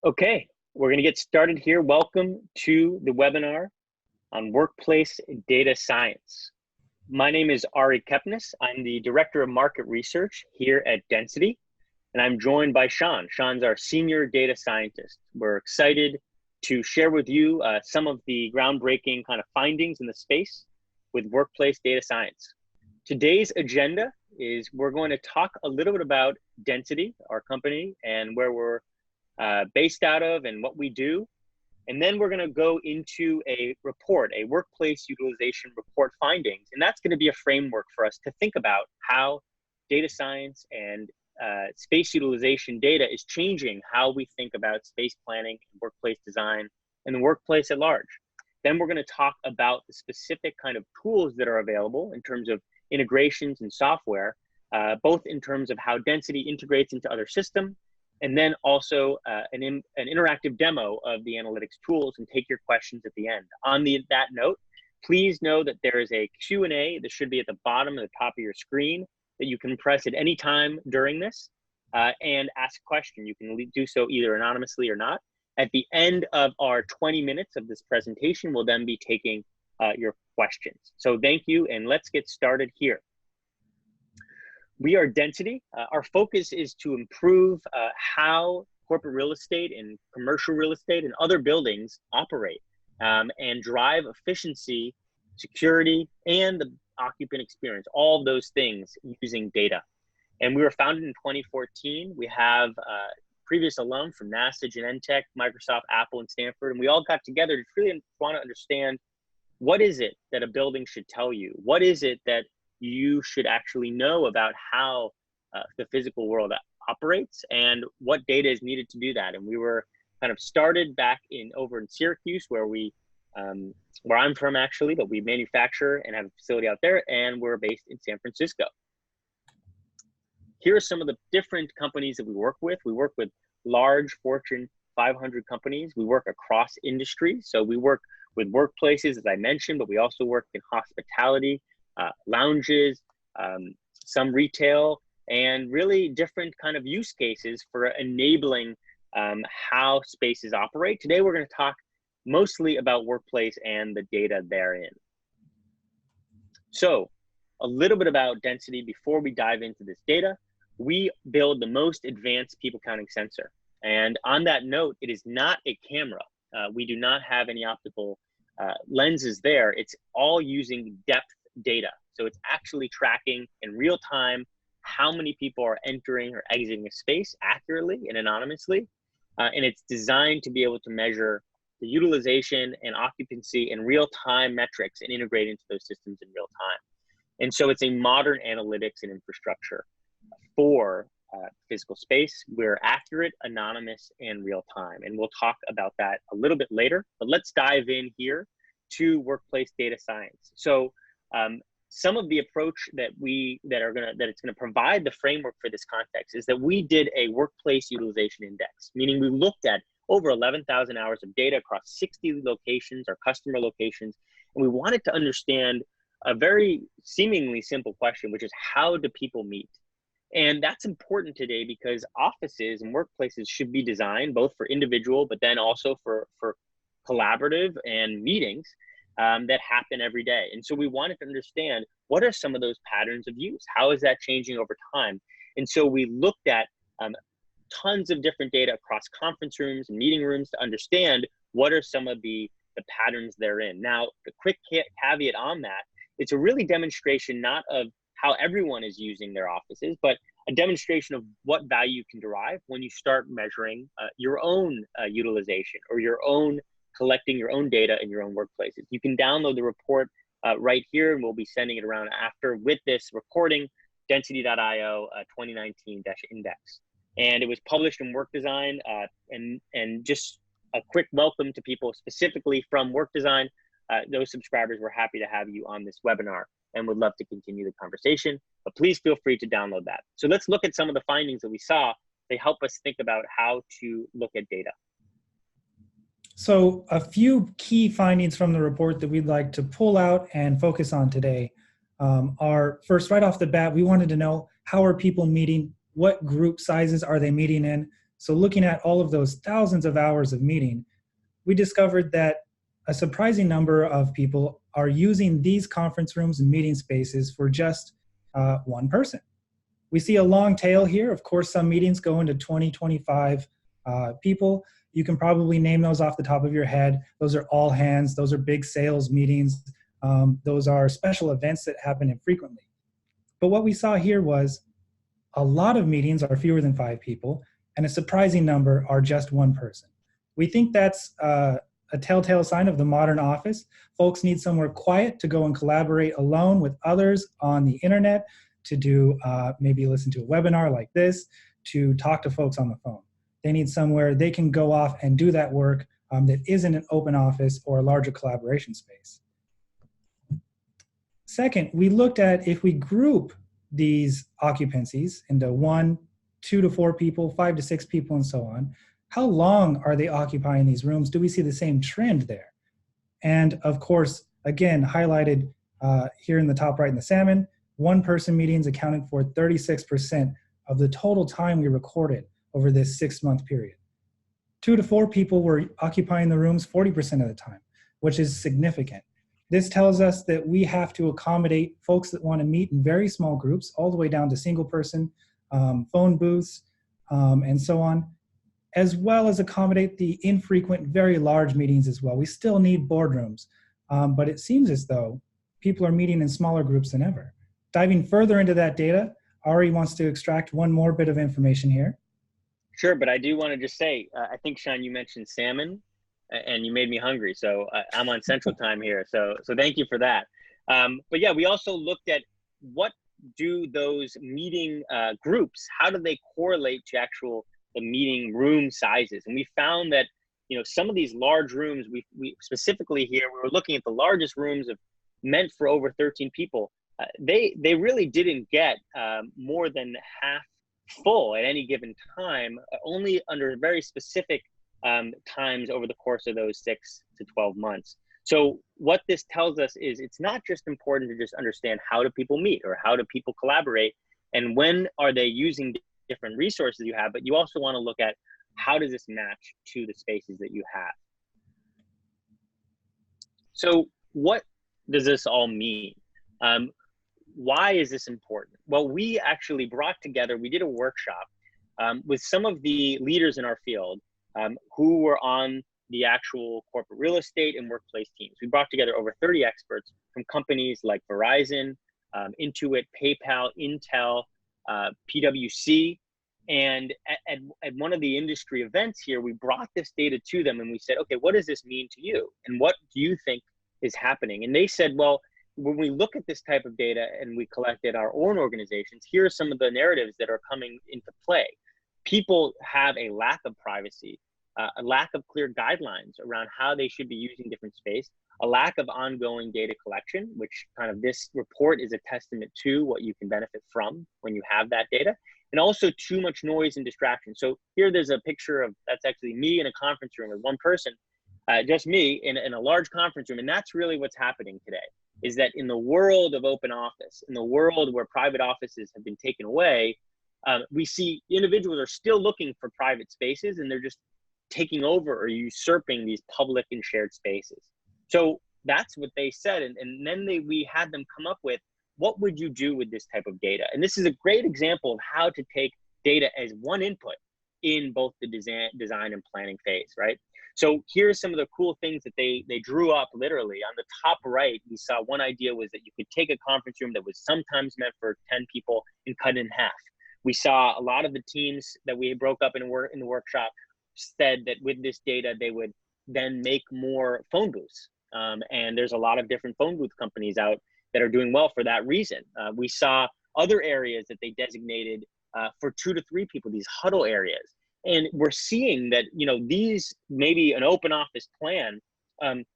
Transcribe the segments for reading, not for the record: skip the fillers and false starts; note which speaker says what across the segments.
Speaker 1: Okay, we're going to get started here. Welcome to the webinar on workplace data science. My name is Ari Kepnes. I'm the Director of Market Research here at Density, and I'm joined by Sean. Sean's our Senior Data Scientist. We're excited to share with you some of the groundbreaking kind of findings in the space with workplace data science. Today's agenda is we're going to talk a little bit about Density, our company, and where we're based out of and what we do. And then we're going to go into a report, a workplace utilization report findings. And that's going to be a framework for us to think about how data science and space utilization data is changing how we think about space planning, workplace design, and the workplace at large. Then we're going to talk about the specific kind of tools that are available in terms of integrations and software, both in terms of how Density integrates into other systems, and then also an interactive demo of the analytics tools, and take your questions at the end. On that note, please know that there is a Q&A that should be at the bottom of the top of your screen that you can press at any time during this and ask a question. You can do so either anonymously or not. At the end of our 20 minutes of this presentation, we'll then be taking your questions. So thank you, and let's get started here. We are Density. Our focus is to improve how corporate real estate and commercial real estate and other buildings operate and drive efficiency, security, and the occupant experience, all of those things using data. And we were founded in 2014. We have previous alum from NASA, Genentech, Microsoft, Apple, and Stanford, and we all got together to really want to understand, what is it that a building should tell you? What is it that you should actually know about how the physical world operates, and what data is needed to do that? And we were kind of started back over in Syracuse, where I'm from actually, but we manufacture and have a facility out there, and we're based in San Francisco. Here are some of the different companies that we work with. We work with large Fortune 500 companies. We work across industries. So we work with workplaces, as I mentioned, but we also work in hospitality, lounges, some retail, and really different kind of use cases for enabling how spaces operate. Today, we're going to talk mostly about workplace and the data therein. So a little bit about Density before we dive into this data. We build the most advanced people counting sensor. And on that note, it is not a camera. We do not have any optical lenses there. It's all using depth data. So it's actually tracking in real time how many people are entering or exiting a space accurately and anonymously. And it's designed to be able to measure the utilization and occupancy in real time metrics and integrate into those systems in real time. And so it's a modern analytics and infrastructure for physical space. We're accurate, anonymous, and real time. And we'll talk about that a little bit later, but let's dive in here to workplace data science. So some of the approach that it's gonna provide the framework for this context is that we did a workplace utilization index, meaning we looked at over 11,000 hours of data across 60 locations, our customer locations, and we wanted to understand a very seemingly simple question, which is, how do people meet? And that's important today because offices and workplaces should be designed both for individual, but then also for collaborative and meetings that happen every day. And so we wanted to understand, what are some of those patterns of use? How is that changing over time? And so we looked at tons of different data across conference rooms and meeting rooms to understand what are some of the patterns therein. Now, the quick caveat on that, it's a really demonstration not of how everyone is using their offices, but a demonstration of what value you can derive when you start measuring your own utilization, or collecting your own data in your own workplaces. You can download the report right here, and we'll be sending it around after with this recording, density.io 2019-index. And it was published in Work Design, and just a quick welcome to people specifically from Work Design. Those subscribers, we're happy to have you on this webinar and would love to continue the conversation, but please feel free to download that. So let's look at some of the findings that we saw. They help us think about how to look at data.
Speaker 2: So a few key findings from the report that we'd like to pull out and focus on today are, first, right off the bat, we wanted to know, how are people meeting? What group sizes are they meeting in? So looking at all of those thousands of hours of meeting, we discovered that a surprising number of people are using these conference rooms and meeting spaces for just one person. We see a long tail here. Of course, some meetings go into 20, 25 people. You can probably name those off the top of your head. Those are all hands. Those are big sales meetings. Those are special events that happen infrequently. But what we saw here was a lot of meetings are fewer than 5 people, and a surprising number are just one person. We think that's a telltale sign of the modern office. Folks need somewhere quiet to go and collaborate alone with others on the internet, to do maybe listen to a webinar like this, to talk to folks on the phone. They need somewhere they can go off and do that work that isn't an open office or a larger collaboration space. Second, we looked at if we group these occupancies into 1, 2 to 4 people, 5 to 6 people, and so on, how long are they occupying these rooms? Do we see the same trend there? And of course, again, highlighted here in the top right in the salmon, one-person meetings accounted for 36% of the total time we recorded over this 6-month period. 2 to 4 people were occupying the rooms 40% of the time, which is significant. This tells us that we have to accommodate folks that want to meet in very small groups, all the way down to single-person phone booths and so on, as well as accommodate the infrequent, very large meetings as well. We still need boardrooms, but it seems as though people are meeting in smaller groups than ever. Diving further into that data, Ari wants to extract one more bit of information here.
Speaker 1: Sure, but I do want to just say, I think, Sean, you mentioned salmon, and you made me hungry. So I'm on Central Time here. So thank you for that. But yeah, we also looked at what do those meeting groups, how do they correlate to the meeting room sizes? And we found that, some of these large rooms, we specifically here, we were looking at the largest rooms meant for over 13 people. They really didn't get more than half full at any given time, only under very specific times over the course of those 6 to 12 months. So what this tells us is it's not just important to just understand how do people meet or how do people collaborate and when are they using different resources you have, but you also want to look at how does this match to the spaces that you have. So what does this all mean? Why is this important? Well, we actually we did a workshop with some of the leaders in our field who were on the actual corporate real estate and workplace teams. We brought together over 30 experts from companies like Verizon, Intuit, PayPal, Intel, PwC. And at one of the industry events here, we brought this data to them and we said, okay, what does this mean to you? And what do you think is happening? And they said, well, when we look at this type of data and we collected our own organizations, here are some of the narratives that are coming into play. People have a lack of privacy, a lack of clear guidelines around how they should be using different space, a lack of ongoing data collection, which kind of this report is a testament to what you can benefit from when you have that data, and also too much noise and distraction. So here there's a picture of, that's actually me in a conference room with one person, just me in a large conference room. And that's really what's happening today, is that in the world of open office, in the world where private offices have been taken away, we see individuals are still looking for private spaces and they're just taking over or usurping these public and shared spaces. So that's what they said. And then we had them come up with, what would you do with this type of data? And this is a great example of how to take data as one input in both the design and planning phase, right? So here's some of the cool things that they drew up literally. On the top right, we saw one idea was that you could take a conference room that was sometimes meant for 10 people and cut it in half. We saw a lot of the teams that we broke up in the workshop said that with this data, they would then make more phone booths. And there's a lot of different phone booth companies out that are doing well for that reason. We saw other areas that they designated for 2 to 3 people, these huddle areas. And we're seeing that, these, maybe an open office plan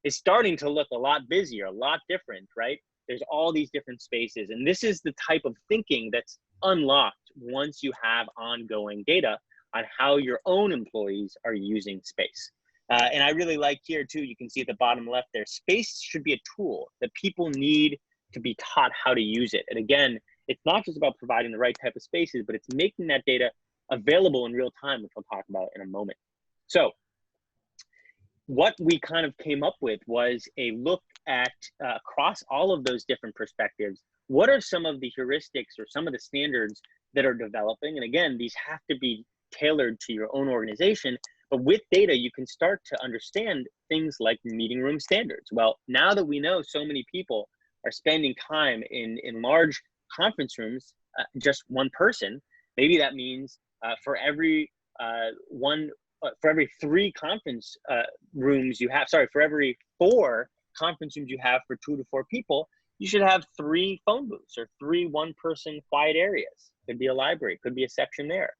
Speaker 1: is starting to look a lot busier, a lot different, right? There's all these different spaces. And this is the type of thinking that's unlocked once you have ongoing data on how your own employees are using space. And I really like here too, you can see at the bottom left there, space should be a tool that people need to be taught how to use it. And again, it's not just about providing the right type of spaces, but it's making that data available in real time, which we'll talk about in a moment. So what we kind of came up with was a look at across all of those different perspectives, what are some of the heuristics or some of the standards that are developing? And again, these have to be tailored to your own organization, but with data, you can start to understand things like meeting room standards. Well, now that we know so many people are spending time in large conference rooms, just one person, maybe that means for every for every 3 conference rooms you have, for every 4 conference rooms you have for 2 to 4 people, you should have 3 phone booths or 3 one-person quiet areas. Could be a library, could be a section there.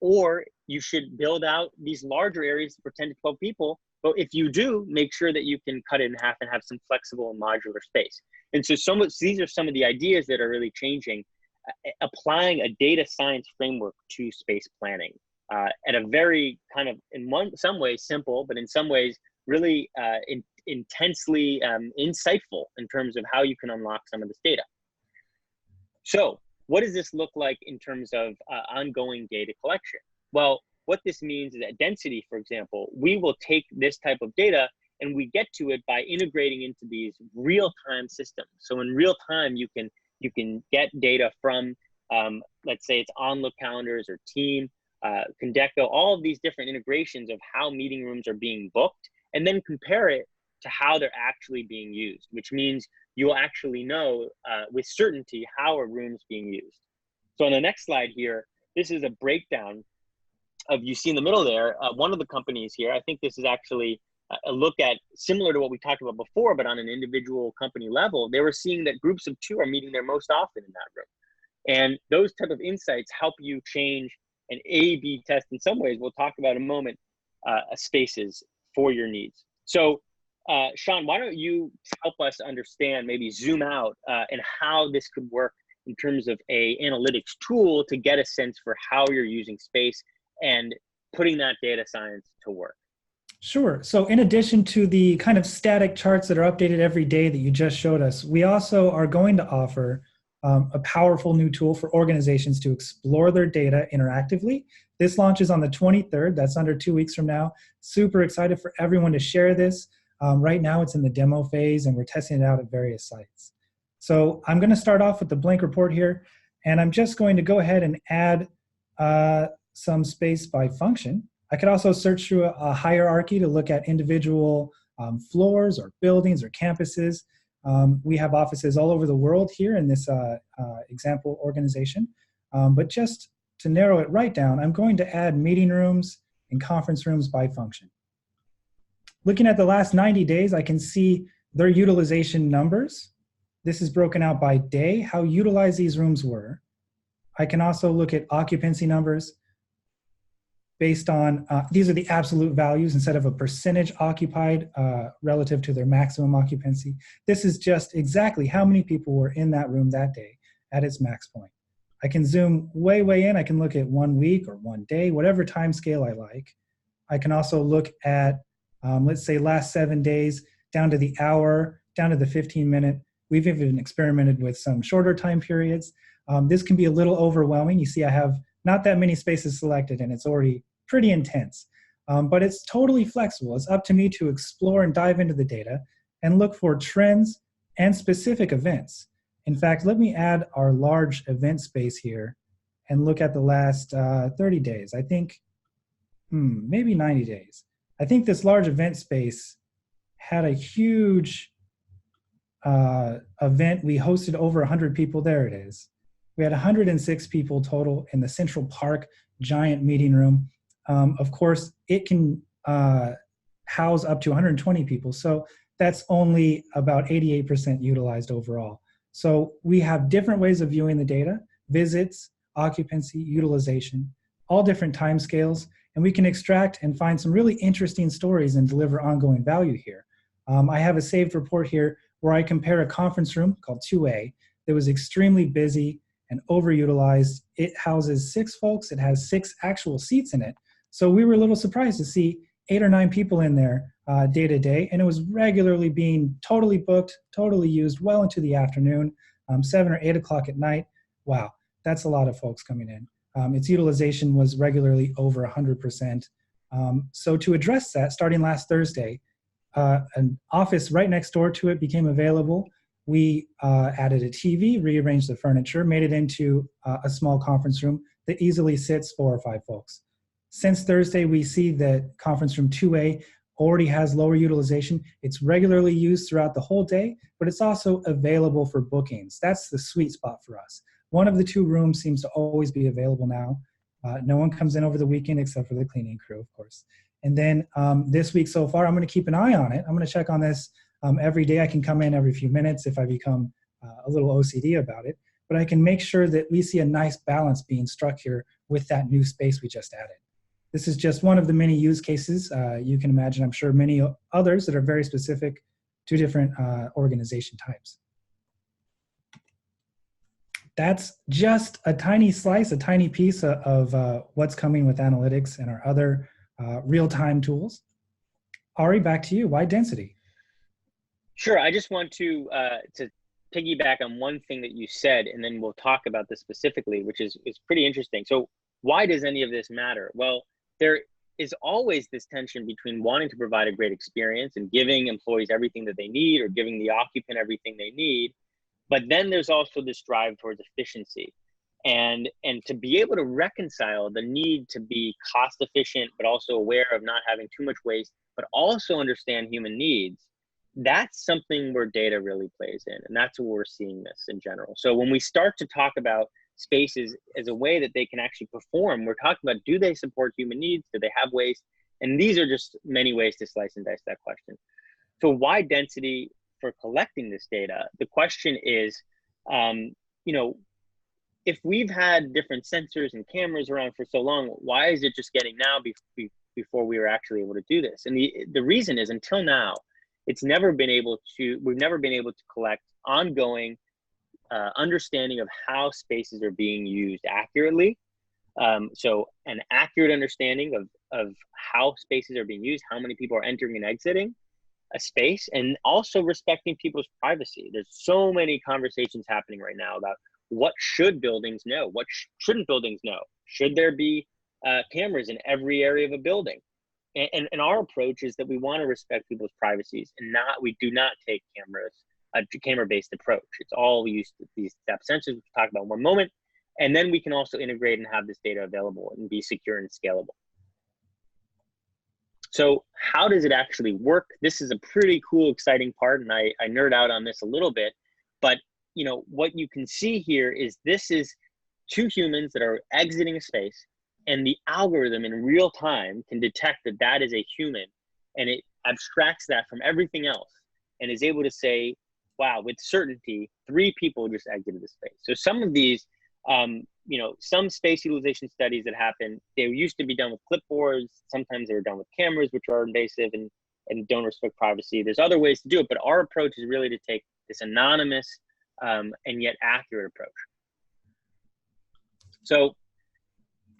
Speaker 1: Or you should build out these larger areas for 10 to 12 people. But if you do, make sure that you can cut it in half and have some flexible and modular space. And so these are some of the ideas that are really changing, applying a data science framework to space planning. At a very kind of, some ways simple, but in some ways really intensely insightful in terms of how you can unlock some of this data. So what does this look like in terms of ongoing data collection? Well, what this means is that density, for example, we will take this type of data and we get to it by integrating into these real-time systems. So in real time, you can get data from, let's say it's Onlook calendars or Team, Condeco, all of these different integrations of how meeting rooms are being booked, and then compare it to how they're actually being used, which means you'll actually know with certainty how a room's being used. So on the next slide here, this is a breakdown of, you see in the middle there, one of the companies here, I think this is actually a look at similar to what we talked about before, but on an individual company level, they were seeing that groups of 2 are meeting there most often in that room. And those type of insights help you change an A/B test in some ways, we'll talk about in a moment, spaces for your needs. So Sean, why don't you help us understand, maybe zoom out and how this could work in terms of a analytics tool to get a sense for how you're using space and putting that data science to work.
Speaker 2: Sure. So in addition to the kind of static charts that are updated every day that you just showed us, we also are going to offer a powerful new tool for organizations to explore their data interactively. This launches on the 23rd. That's under 2 weeks from now. Super excited for everyone to share this. Right now it's in the demo phase and we're testing it out at various sites. So I'm going to start off with the blank report here, and I'm just going to go ahead and add some space by function. I could also search through a hierarchy to look at individual floors or buildings or campuses. We have offices all over the world here in this example organization. But just to narrow it right down, I'm going to add meeting rooms and conference rooms by function. Looking at the last 90 days, I can see their utilization numbers. This is broken out by day, how utilized these rooms were. I can also look at occupancy numbers based on, these are the absolute values instead of a percentage occupied relative to their maximum occupancy. This is just exactly how many people were in that room that day at its max point. I can zoom way in. I can look at 1 week or 1 day, whatever time scale I like. I can also look at, let's say, last 7 days, down to the hour, down to the 15-minute. We've even experimented with some shorter time periods. This can be a little overwhelming. You see I have not that many spaces selected, and it's already pretty intense. But it's totally flexible. It's up to me to explore and dive into the data and look for trends and specific events. In fact, let me add our large event space here and look at the last 30 days. I think, maybe 90 days. I think this large event space had a huge event. We hosted over 100 people. There it is. We had 106 people total in the Central Park giant meeting room. Of course, it can house up to 120 people. So that's only about 88% utilized overall. So we have different ways of viewing the data: visits, occupancy, utilization, all different time scales. And we can extract and find some really interesting stories and deliver ongoing value here. I have a saved report here where I compare a conference room called 2A that was extremely busy and overutilized. It houses 6 folks. It has 6 actual seats in it. So we were a little surprised to see 8 or 9 people in there day to day, and it was regularly being totally booked, totally used well into the afternoon, 7 or 8 o'clock at night. Wow, that's a lot of folks coming in. Its utilization was regularly over 100%. So to address that, starting last Thursday, an office right next door to it became available. We added a TV, rearranged the furniture, made it into a small conference room that easily sits 4 or 5 folks. Since Thursday, we see that conference room 2A already has lower utilization. It's regularly used throughout the whole day, but it's also available for bookings. That's the sweet spot for us. One of the 2 rooms seems to always be available now. No one comes in over the weekend except for the cleaning crew, of course. And then this week so far, I'm going to keep an eye on it. I'm going to check on this every day. I can come in every few minutes if I become a little OCD about it. But I can make sure that we see a nice balance being struck here with that new space we just added. This is just one of the many use cases. You can imagine, I'm sure, many others that are very specific to different organization types. That's just a tiny slice, a tiny piece of what's coming with analytics and our other real-time tools. Ari, back to you. Why density?
Speaker 1: Sure. I just want to piggyback on one thing that you said, and then we'll talk about this specifically, which is pretty interesting. So why does any of this matter? Well, there is always this tension between wanting to provide a great experience and giving employees everything that they need, or giving the occupant everything they need. But then there's also this drive towards efficiency. And to be able to reconcile the need to be cost efficient, but also aware of not having too much waste, but also understand human needs, that's something where data really plays in. And that's where we're seeing this in general. So when we start to talk about spaces as a way that they can actually perform, we're talking about, do they support human needs? Do they have waste? And these are just many ways to slice and dice that question. So why density for collecting this data? The question is, if we've had different sensors and cameras around for so long, why is it just getting now before we were actually able to do this? And the reason is, until now, we've never been able to collect ongoing understanding of how spaces are being used accurately. So an accurate understanding of how spaces are being used, how many people are entering and exiting a space, and also respecting people's privacy. There's so many conversations happening right now about what should buildings know? What shouldn't buildings know? Should there be cameras in every area of a building? And our approach is that we want to respect people's privacies, and we do not take a camera-based approach. It's all used these depth sensors, which we'll talk about in one moment. And then we can also integrate and have this data available and be secure and scalable. So how does it actually work? This is a pretty cool, exciting part, and I nerd out on this a little bit, but what you can see here is this is 2 humans that are exiting a space, and the algorithm in real time can detect that that is a human, and it abstracts that from everything else and is able to say, wow, with certainty, 3 people just exited the space. So some of these, some space utilization studies that happen, they used to be done with clipboards. Sometimes they were done with cameras, which are invasive and don't respect privacy. There's other ways to do it, but our approach is really to take this anonymous and yet accurate approach. So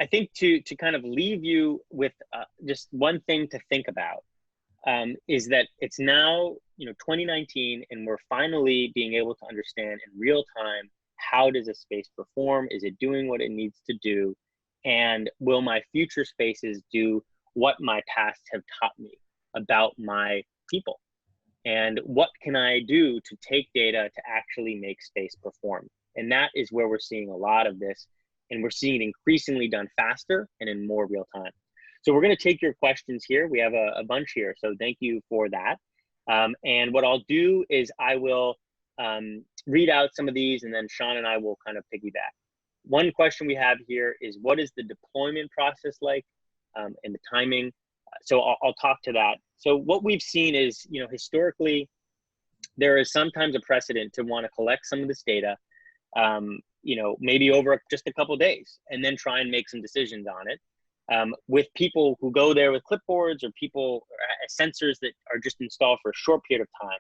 Speaker 1: I think to kind of leave you with just one thing to think about is that it's now 2019, and we're finally being able to understand in real time, how does a space perform? Is it doing what it needs to do? And will my future spaces do what my past have taught me about my people? And what can I do to take data to actually make space perform? And that is where we're seeing a lot of this. And we're seeing it increasingly done faster and in more real time. So we're going to take your questions here. We have a bunch here. So thank you for that. And what I'll do is I will read out some of these, and then Sean and I will kind of piggyback. One question we have here is, what is the deployment process like and the timing? So I'll talk to that. So what we've seen is, historically, there is sometimes a precedent to want to collect some of this data, maybe over just a couple of days, and then try and make some decisions on it. With people who go there with clipboards, or people sensors that are just installed for a short period of time.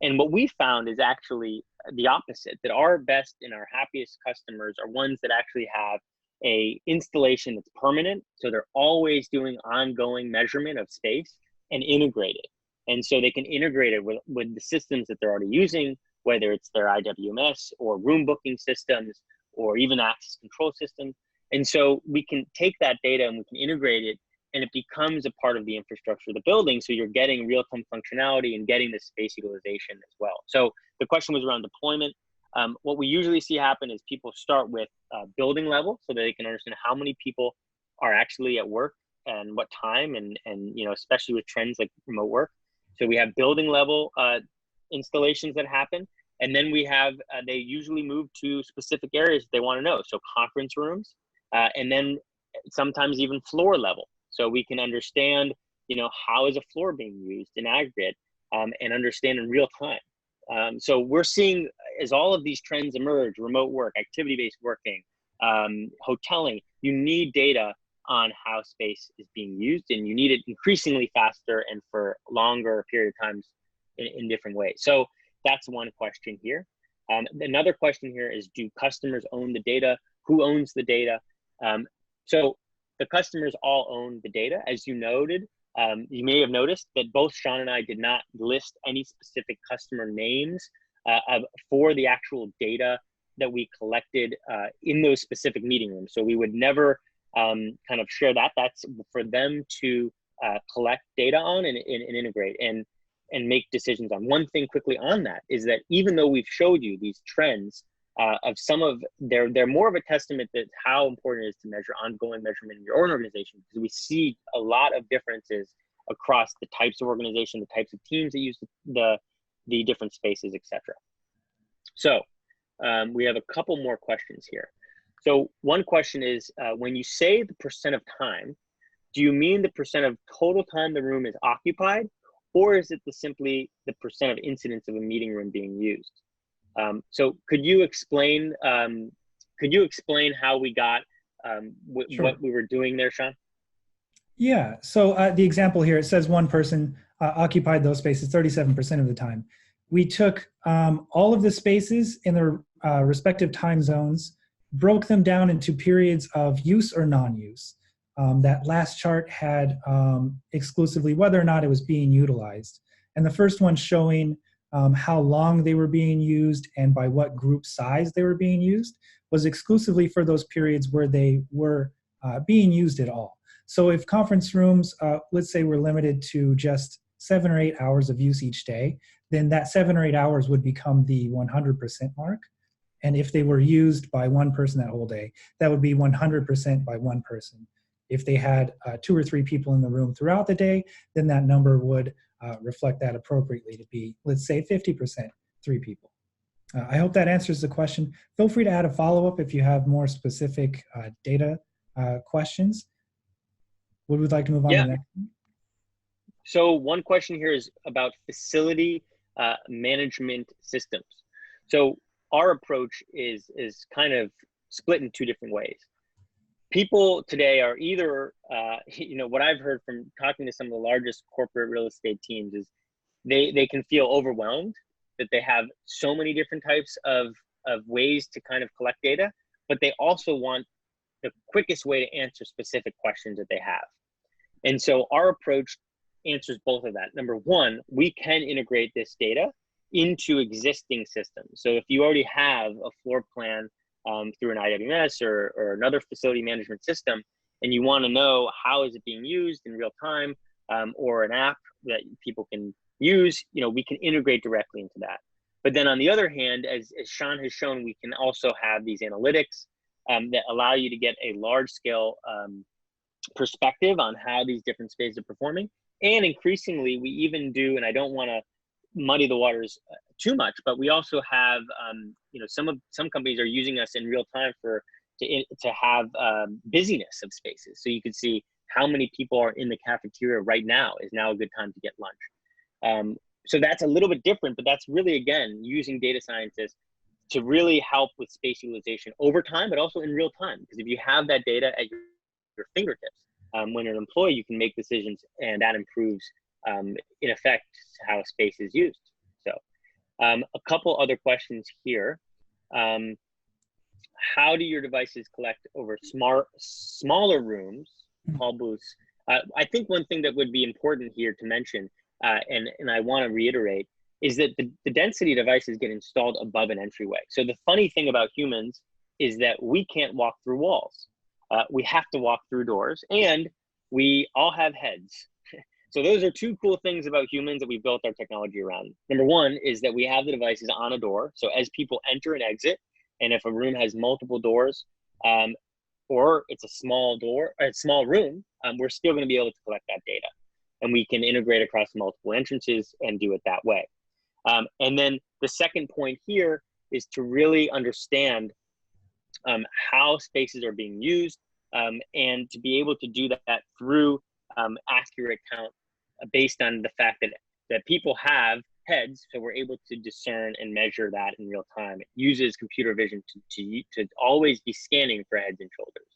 Speaker 1: And what we found is actually the opposite, that our best and our happiest customers are ones that actually have a installation that's permanent. So they're always doing ongoing measurement of space and integrate it. And so they can integrate it with the systems that they're already using, whether it's their IWMS or room booking systems, or even access control systems. And so we can take that data and we can integrate it, and it becomes a part of the infrastructure of the building. So you're getting real-time functionality and getting the space utilization as well. So the question was around deployment. What we usually see happen is people start with building level so that they can understand how many people are actually at work and what time, and especially with trends like remote work. So we have building level installations that happen. And then we have, they usually move to specific areas they want to know. So conference rooms, and then sometimes even floor level. So we can understand, how is a floor being used in aggregate, and understand in real time. So we're seeing, as all of these trends emerge, remote work, activity-based working, hoteling, you need data on how space is being used, and you need it increasingly faster and for longer period of times in different ways. So that's one question here. Another question here is, do customers own the data? Who owns the data? So the customers all own the data. As you noted, you may have noticed that both Sean and I did not list any specific customer names for the actual data that we collected in those specific meeting rooms. So we would never kind of share that. That's for them to collect data on and integrate and make decisions on. One thing quickly on that is that even though we've showed you these trends of some of, they're more of a testament that how important it is to measure ongoing measurement in your own organization, because we see a lot of differences across the types of organization, the types of teams that use the different spaces, etc. So we have a couple more questions here. So one question is, when you say the percent of time, do you mean the percent of total time the room is occupied, or is it simply the percent of incidents of a meeting room being used? So could you explain how we got
Speaker 2: Sure.
Speaker 1: what we were doing there, Sean?
Speaker 2: Yeah, so the example here, it says one person occupied those spaces 37% of the time. We took all of the spaces in their respective time zones, broke them down into periods of use or non-use. That last chart had exclusively whether or not it was being utilized. And the first one showing how long they were being used and by what group size they were being used was exclusively for those periods where they were being used at all. So if conference rooms, let's say, were limited to just 7 or 8 hours of use each day, then that 7 or 8 hours would become the 100% mark. And if they were used by one person that whole day, that would be 100% by one person. If they had 2 or 3 people in the room throughout the day, then that number would reflect that appropriately to be, let's say, 50%, 3 people. I hope that answers the question. Feel free to add a follow-up if you have more specific data questions. Would we like to move on to the next one?
Speaker 1: So one question here is about facility management systems. So our approach is kind of split in 2 different ways. People today are either, what I've heard from talking to some of the largest corporate real estate teams is they can feel overwhelmed that they have so many different types of ways to kind of collect data, but they also want the quickest way to answer specific questions that they have. And so our approach answers both of that. Number one, we can integrate this data into existing systems. So if you already have a floor plan through an IWMS or another facility management system, and you want to know how is it being used in real time, or an app that people can use, we can integrate directly into that. But then on the other hand, as Sean has shown, we can also have these analytics that allow you to get a large scale perspective on how these different spaces are performing. And increasingly, we even do, and I don't want to muddy the waters too much, but we also have, some companies are using us in real time to have busyness of spaces. So you can see how many people are in the cafeteria right now is now a good time to get lunch. So that's a little bit different, but that's really, again, using data scientists to really help with space utilization over time, but also in real time. Because if you have that data at your fingertips, when you're an employee, you can make decisions, and that improves, in effect, how space is used. So a couple other questions here. How do your devices collect over smaller rooms, call booths? I think one thing that would be important here to mention, and I want to reiterate, is that the density devices get installed above an entryway. So the funny thing about humans is that we can't walk through walls. we have to walk through doors, and we all have heads. So those are two cool things about humans that we built our technology around. Number one is that we have the devices on a door. So as people enter and exit, and if a room has multiple doors, or it's a small door, or a small room, we're still going to be able to collect that data. And we can integrate across multiple entrances and do it that way. And then the second point here is to really understand how spaces are being used, and to be able to do that through accurate count based on the fact that people have heads, so we're able to discern and measure that in real time. It uses computer vision to always be scanning for heads and shoulders.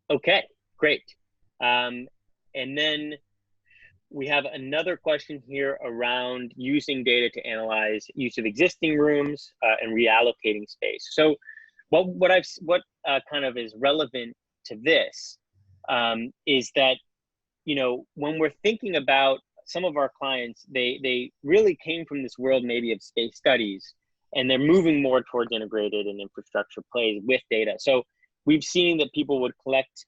Speaker 1: Okay, great. And then we have another question here around using data to analyze use of existing rooms and reallocating space. So what kind of is relevant to this is that, you know, when we're thinking about some of our clients, they really came from this world maybe of space studies, and they're moving more towards integrated and infrastructure plays with data. So we've seen that people would collect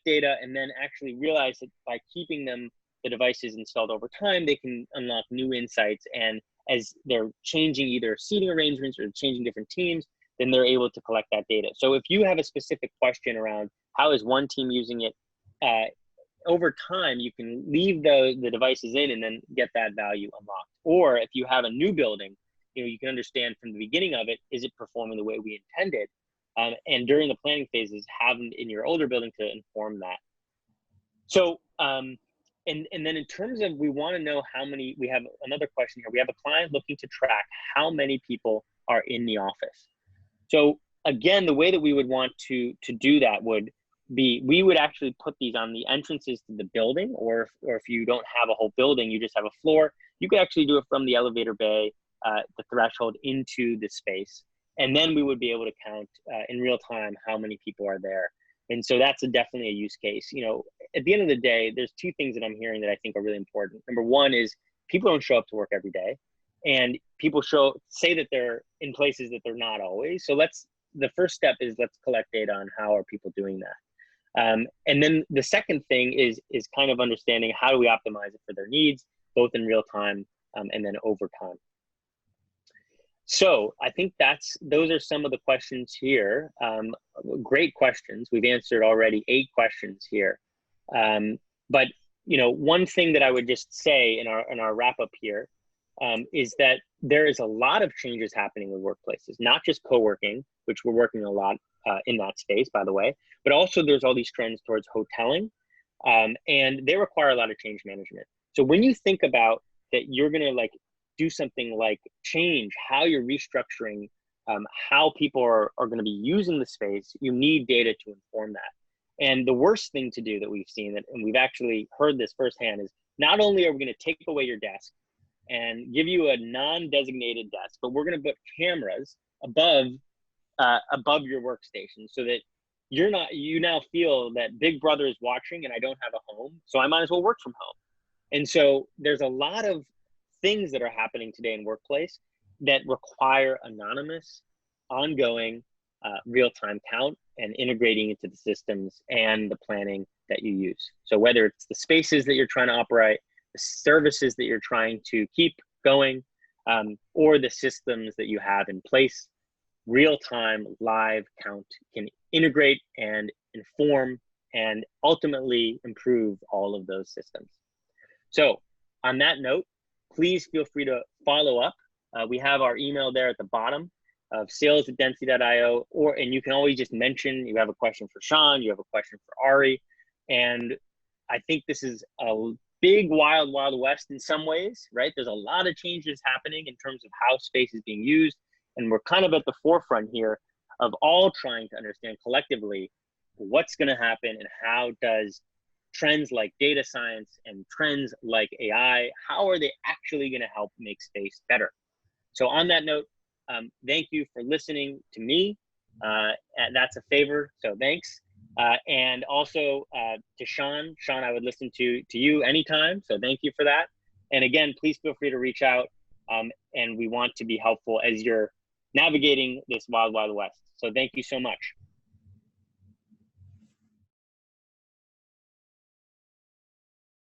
Speaker 1: data and then actually realize that by keeping the devices installed over time, they can unlock new insights. And as they're changing either seating arrangements or changing different teams, then they're able to collect that data. So if you have a specific question around how is one team using it, over time, you can leave the devices in and then get that value unlocked. Or if you have a new building, you know, you can understand from the beginning of it, is it performing the way we intended? And during the planning phases, have them in your older building to inform that. So, and then in terms of, we want to know how many, we have another question here. We have a client looking to track how many people are in the office. So again, the way that we would want to do that would be, we would actually put these on the entrances to the building, or if you don't have a whole building, you just have a floor, you could actually do it from the elevator bay, the threshold into the space. And then we would be able to count in real time how many people are there. And so that's definitely a use case. You know, at the end of the day, there's two things that I'm hearing that I think are really important. Number one is people don't show up to work every day, and people say that they're in places that they're not always. So the first step is let's collect data on how are people doing that. And then the second thing is kind of understanding how do we optimize it for their needs, both in real time and then over time. So I think those are some of the questions here. Great questions. We've answered already 8 questions here. But you know, one thing that I would just say in our wrap up here is that there is a lot of changes happening with workplaces, not just co-working, which we're working a lot in that space, by the way, but also there's all these trends towards hoteling, and they require a lot of change management. So when you think about that, you're gonna do something like change how you're restructuring how people are going to be using the space, you need data to inform that. And the worst thing to do that we've seen, and we've actually heard this firsthand, is not only are we going to take away your desk and give you a non-designated desk, but we're going to put cameras above your workstation, so that you now feel that Big Brother is watching and I don't have a home, so I might as well work from home. And so there's a lot of things that are happening today in workplace that require anonymous, ongoing, real-time count and integrating into the systems and the planning that you use. So whether it's the spaces that you're trying to operate, the services that you're trying to keep going, or the systems that you have in place, real-time live count can integrate and inform and ultimately improve all of those systems. So on that note, please feel free to follow up. We have our email there at the bottom of sales@density.io, and you can always just mention you have a question for Sean, you have a question for Ari. And I think this is a big wild west in some ways, right? There's a lot of changes happening in terms of how space is being used. And we're kind of at the forefront here of all trying to understand collectively what's going to happen and how does trends like data science and trends like AI, how are they actually going to help make space better? So on that note, thank you for listening to me. And that's a favor, so thanks. And also to Sean, I would listen to you anytime, so thank you for that. And again, please feel free to reach out, and we want to be helpful as you're navigating this wild west. So thank you so much.